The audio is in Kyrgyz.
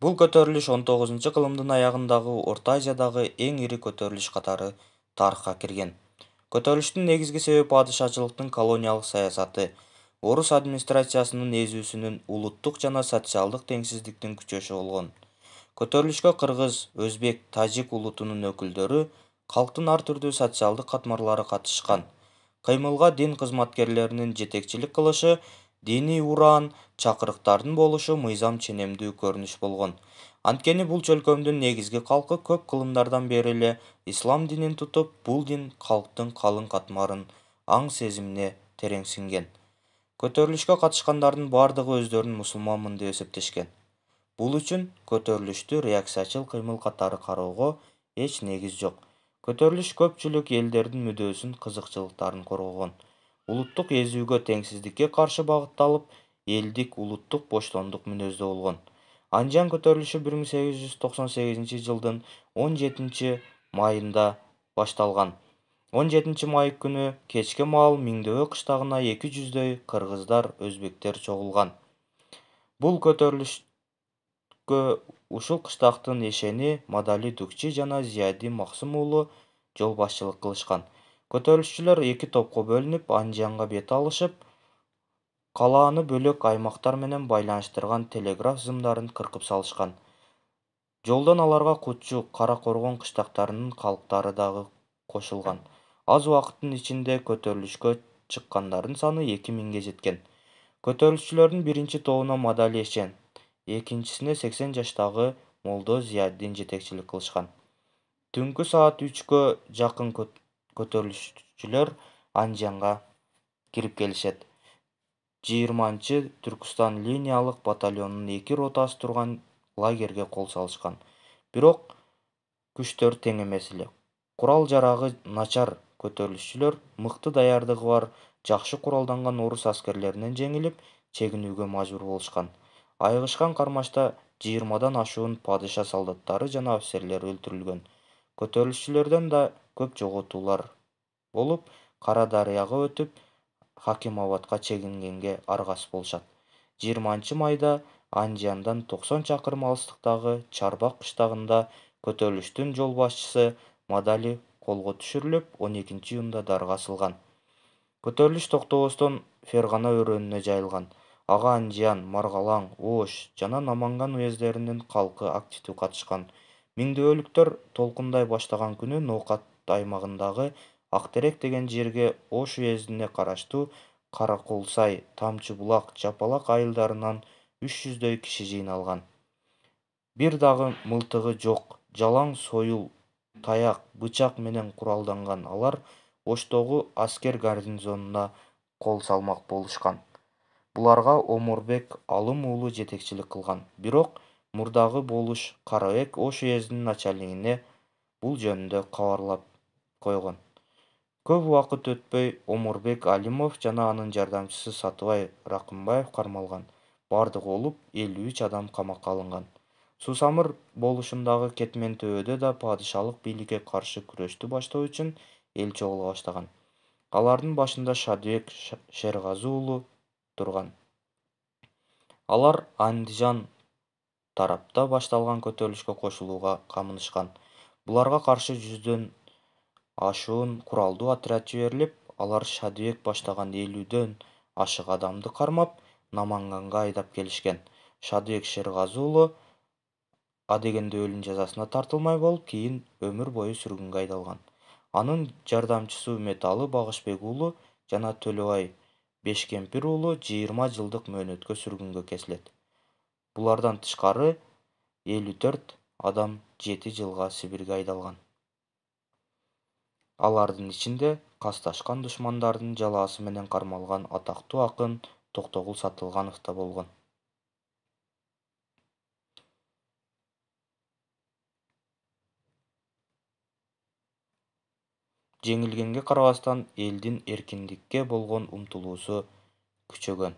Бул көтөрүлүш 19-кылымдын аягындагы Орто Азиядагы эң ири көтөрүлүш катары тарыхка кирген. Көтөрүлүштүн негизги себеби падышачылыктын колониялык саясаты, орус администрациясынын эзүүсүнүн, улуттук жана социалдык теңсиздиктин күчөшү болгон. Көтөрүлүшкө кыргыз, өзбек, тажик улутунун өкүлдөрү, калктын ар түрдүү социалдык катмарлары катышкан. Кыймылга дин кызматкерлеринин жетекчилик кылышы, диний ураан, чакырыктардын болушу мыйзам ченемдүү көрүнүш болгон. Анткени бул чөлкөмдүн негизги калкы көп кылымдардан бери эле ислам динин тутуп, бул дин калктын калың катмарын аң сезимине терең сиңген. Көтөрүлүшкө катышкандардын бардыгы өздөрүн мусулманмын деп эсептешкен. Бул үчүн көтөрүлүштү реакциячыл кыймыл катары кароого эч негиз жок. Көтөрүлүш көпчүлүк элдердин мүдөөсүн, кызыкчылыктарын коргогон. Улуттук эзүүгө, теңсиздикке каршы багытталып, элдик, улуттук боштондук мүнөздө болгон. Анжан көтөрүлүшү 1898-жылдын 17-майында башталган. 17-май күнү кечке маал Миңдөбө кыштагына 200дөй кыргыздар, өзбектер чогулган. Бул көтөрүлүшкө ушул кыштактын эшени Мадали Дукчи жана Зияди Максым уулу жол башчылык кылышкан. Көтөрүлүшчүлөр эки топко бөлүнүп, Анжанга бет алышып, калааны бөлөк аймактар менен байланыштырган телеграф зымдарын кыркып салышкан. Жолдон аларга Кутчу, Кара Коргон кыштактарынын калктары дагы кошулган. Аз убакыттын ичинде көтөрүлүшкө чыккандардын саны 2000ге жеткен. Көтөрүлүшчүлөрдүн биринчи тобуна Мадали Эшен, экинчисине 80 жаштагы Молдо Зиядин жетекчилик кылышкан. Түнкү саат 3кө жакын көтөрүлүшчүлөр Анжанга кирип келишет. 20-Түркүстан линиялык батальонунун 2 ротасы турган лагерге кол салышкан. Бирок күчтөр тең эмес эле. Курал-жарагы начар көтөрүлүшчүлөр мыкты даярдыгы бар, жакшы куралданган орус аскерлеринен жеңилип, чегинүүгө мажбур болушкан. Айыгышкан кармашта 20дан ашуун падыша солдаттары жана офицерлери өлтүрүлгөн. Көтөрүлүшчүлөрдөн да көп жоготуулар болуп, Кара Дарыяга өтүп, Хакимабадка чегингенге аргасыз болушат. 20-майда Анжандан 90 чакырым алыстыктагы Чарбак кыштагында көтөрүлүштүн жол башчысы Мадали колго түшүрүлүп, 12-июнда дарга асылган. Көтөрүлүш токтобостон Фергана өрөөнүнө жайылган. Ага Анжан, Маргалаң, Ош жана Наманган уездеринин калкы активдүү катышкан. Миңдөөлүктөр толкундай баштаган күнү Ноокат аймагындагы Актерек деген жерге Ош уездине караштуу Караколсай, Тамчы булак, Жапалак айылдарынан 300дөй киши жыйналган. Бир дагы мылтыгы жок, жалаң союл, таяк, бычак менен куралданган алар Оштогу аскер гарнизонуна кол салмак болушкан. Буларга Омурбек Алым уулу жетекчилик кылган. Бирок мурдагы болуш Карабек Ош уездинин начальнигине бул жөнүндө кабарлап койгон. Көп убакыт өтпөй Омурбек Алимов жана анын жардамчысы Сатыбай Ракымбаев кармалган. Бардыгы болуп 53 адам камакка алынган. Сусамыр болушундагы Кетмен төбөдө да падышалык бийликке каршы күрөштү баштоо үчүн эл чогула баштаган. Алардын башында Шадыбек Шергазы уулу турган. Алар Андижан тарапта башталган көтөрүлүшкө кошулууга камынышкан. Буларга каршы 100дөн ашуун куралдуу отряд жиберилип, алар Шадыбек баштаган 50дөн ашык адамды кармап, Наманганга айдап келишкен. Шадыбек Шергазы уулу адегенде өлүм жазасына тартылмай болуп, кийин өмүр бою сүргүнгө айдалган. Анын жардамчысы Металы Багышбек уулу жана Төлөбай Бешкемпир уулу 20 жылдык мөөнөткө сүргүнгө кесилет. Булардан тышкары 54 адам 7 жылга Сибирге айдалган. Алардын ичинде касташкан душмандардын жалаасы менен кармалган атактуу акын Токтогул Сатылганов да болгон. Жеңилгенге карабастан элдин эркиндикке болгон умтулуусу күчөгөн.